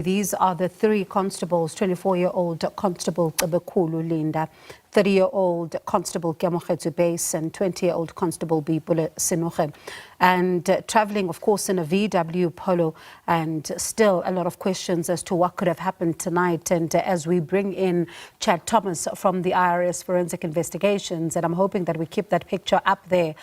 These are the three constables: 24-year-old Constable Bekulu Linda, 30-year-old Constable Kemogetsu Base, and 20-year-old Constable Bipule Sinoge. And traveling, of course, in a VW Polo, and still a lot of questions as to what could have happened tonight. And as we bring in Chad Thomas from the IRS Forensic Investigations, and I'm hoping that we keep that picture up there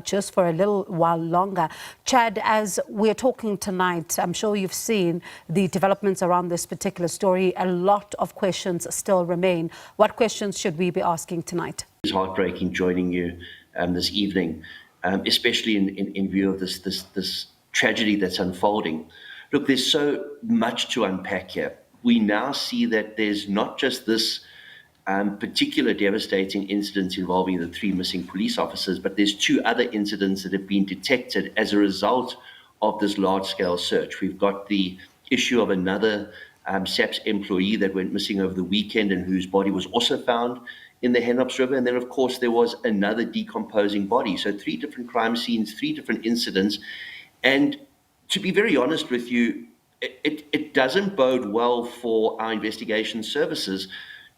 just for a little while longer. Chad, as we're talking tonight, I'm sure you've seen the developments around this particular story. A lot of questions still remain. What questions should we be asking tonight? It's heartbreaking joining you this evening, especially in view of this tragedy that's unfolding. Look, there's so much to unpack here. We now see that there's not just this particular devastating incident involving the three missing police officers, but there's two other incidents that have been detected as a result of this large-scale search. We've got the issue of another SABC employee that went missing over the weekend and whose body was also found in the Hennops River. And then, of course, there was another decomposing body. So 3 different crime scenes, 3 different incidents. And to be very honest with you, it doesn't bode well for our investigation services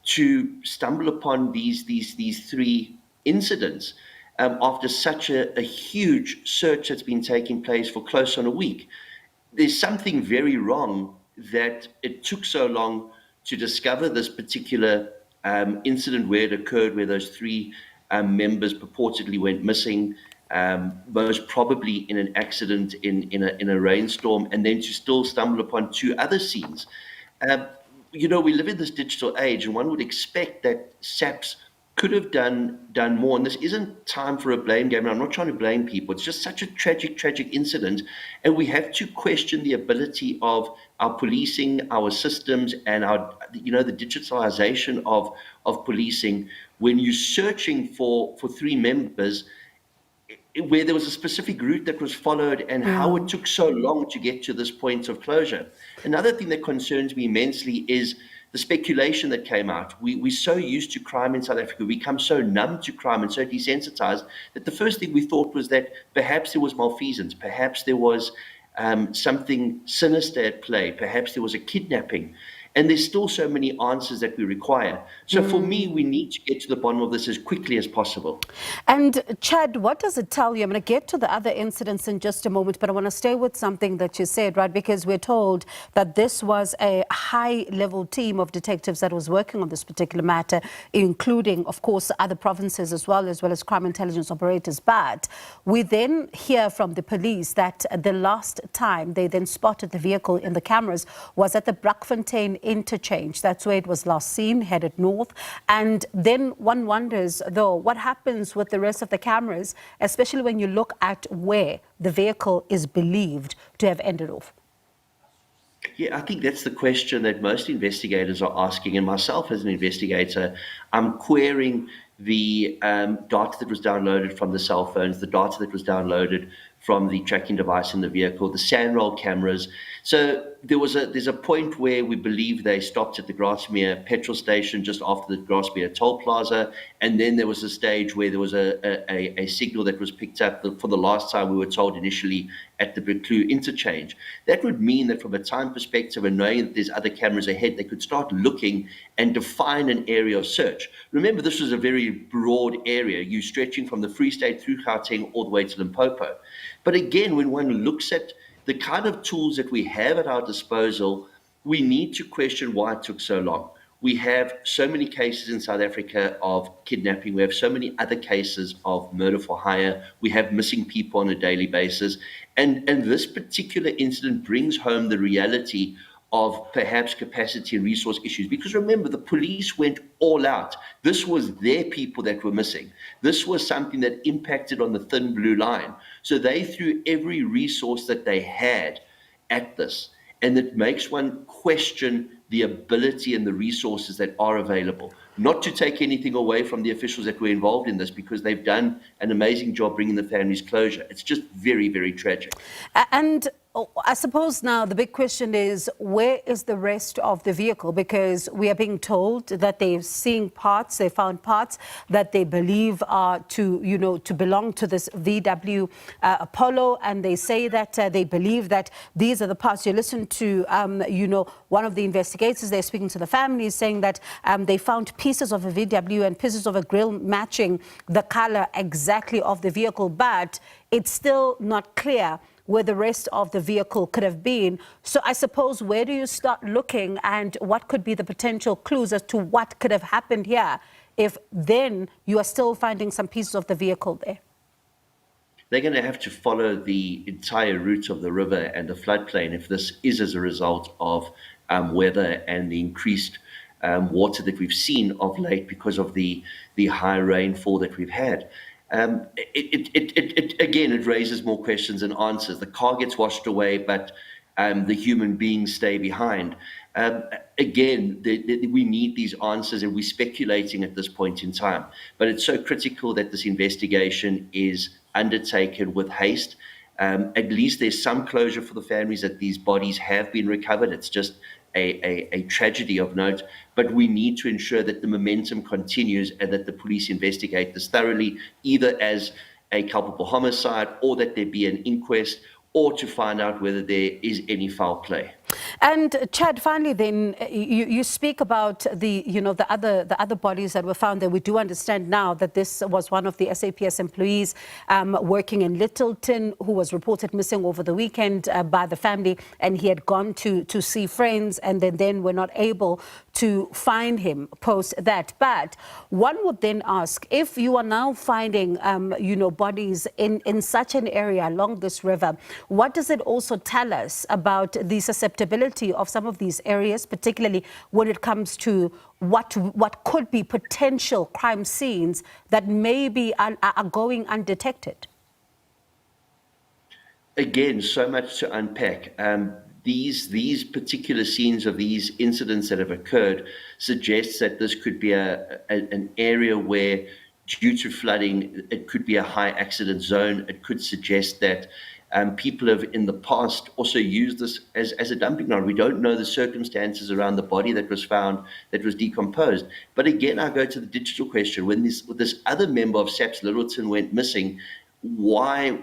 to stumble upon these 3 incidents after such a huge search that's been taking place for close on a week. There's something very wrong that it took so long to discover this particular incident where it occurred, where those 3 members purportedly went missing, most probably in an accident in a rainstorm, and then to still stumble upon 2 other scenes. You know, we live in this digital age, and one would expect that SAPS could have done more. And this isn't time for a blame game. I'm not trying to blame people. It's just such a tragic incident. And we have to question the ability of our policing, our systems, and our, the digitalization of policing when you're searching for 3 members, where there was a specific route that was followed, and how it took so long to get to this point of closure. Another thing that concerns me immensely is the speculation that came out. We're so used to crime in South Africa, we become so numb to crime and so desensitized that the first thing we thought was that perhaps there was malfeasance, perhaps there was something sinister at play, perhaps there was a kidnapping. And there's still so many answers that we require. So for me, we need to get to the bottom of this as quickly as possible. And Chad, what does it tell you? I'm going to get to the other incidents in just a moment, but I want to stay with something that you said, right? Because we're told that this was a high-level team of detectives that was working on this particular matter, including, of course, other provinces as well as crime intelligence operators. But we then hear from the police that the last time they then spotted the vehicle in the cameras was at the Bloemfontein interchange. That's where it was last seen, headed north. And then one wonders, though, what happens with the rest of the cameras, especially when you look at where the vehicle is believed to have ended off? Yeah, I think that's the question that most investigators are asking, and myself as an investigator, I'm querying the data that was downloaded from the cell phones, the data that was downloaded from the tracking device in the vehicle, the SANROL cameras. So there's a point where we believe they stopped at the Grasmere petrol station just after the Grasmere toll plaza, and then there was a stage where there was a signal that was picked up for the last time, we were told initially, at the Bekulu interchange. That would mean that from a time perspective and knowing that there's other cameras ahead, they could start looking and define an area of search. Remember, this was a very broad area, you stretching from the Free State through Gauteng all the way to Limpopo. But again, when one looks at the kind of tools that we have at our disposal, we need to question why it took so long. We have so many cases in South Africa of kidnapping. We have so many other cases of murder for hire. We have missing people on a daily basis. And this particular incident brings home the reality of perhaps capacity and resource issues. Because remember, the police went all out. This was their people that were missing. This was something that impacted on the thin blue line. So they threw every resource that they had at this. And it makes one question the ability and the resources that are available. Not to take anything away from the officials that were involved in this, because they've done an amazing job bringing the families closure. It's just very, very tragic. And I suppose now the big question is, where is the rest of the vehicle? Because we are being told that they're seeing parts, they found parts that they believe are to belong to this VW Polo, and they say that they believe that these are the parts. You listen to one of the investigators, they're speaking to the families, saying that they found pieces of a VW and pieces of a grille matching the color exactly of the vehicle, but it's still not clear where the rest of the vehicle could have been. So I suppose, where do you start looking, and what could be the potential clues as to what could have happened here if then you are still finding some pieces of the vehicle there? They're going to have to follow the entire route of the river and the floodplain if this is as a result of weather and the increased water that we've seen of late because of the high rainfall that we've had. Again, it raises more questions than answers. The car gets washed away, but the human beings stay behind. Again, we need these answers, and we're speculating at this point in time. But it's so critical that this investigation is undertaken with haste. At least there's some closure for the families that these bodies have been recovered. It's just a tragedy of note, but we need to ensure that the momentum continues and that the police investigate this thoroughly, either as a culpable homicide, or that there be an inquest, or to find out whether there is any foul play. And Chad, finally, then you speak about the other bodies that were found there. We do understand now that this was one of the SAPS employees working in Littleton who was reported missing over the weekend by the family, and he had gone to see friends, and then were not able to find him post that. But one would then ask, if you are now finding bodies in such an area along this river, what does it also tell us about the susceptibility of some of these areas, particularly when it comes to what could be potential crime scenes that maybe are going undetected? Again, so much to unpack. These particular scenes of these incidents that have occurred suggests that this could be an area where, due to flooding, it could be a high accident zone. It could suggest that people have in the past also used this as a dumping ground. We don't know the circumstances around the body that was found, that was decomposed. But again, I go to the digital question. When this other member of SAPS Littleton went missing, why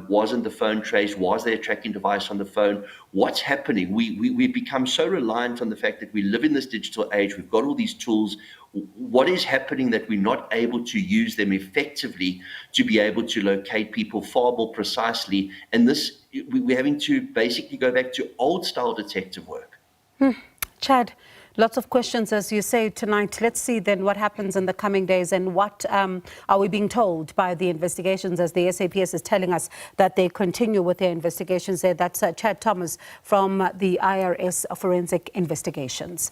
wasn't the phone traced? Was there a tracking device on the phone? What's happening? We've become so reliant on the fact that we live in this digital age. We've got all these tools. What is happening that we're not able to use them effectively to be able to locate people far more precisely? And this, we're having to basically go back to old style detective work. Chad, lots of questions, as you say, tonight. Let's see then what happens in the coming days, and what are we being told by the investigations, as the SAPS is telling us that they continue with their investigations there. That's Chad Thomas from the IRS Forensic Investigations.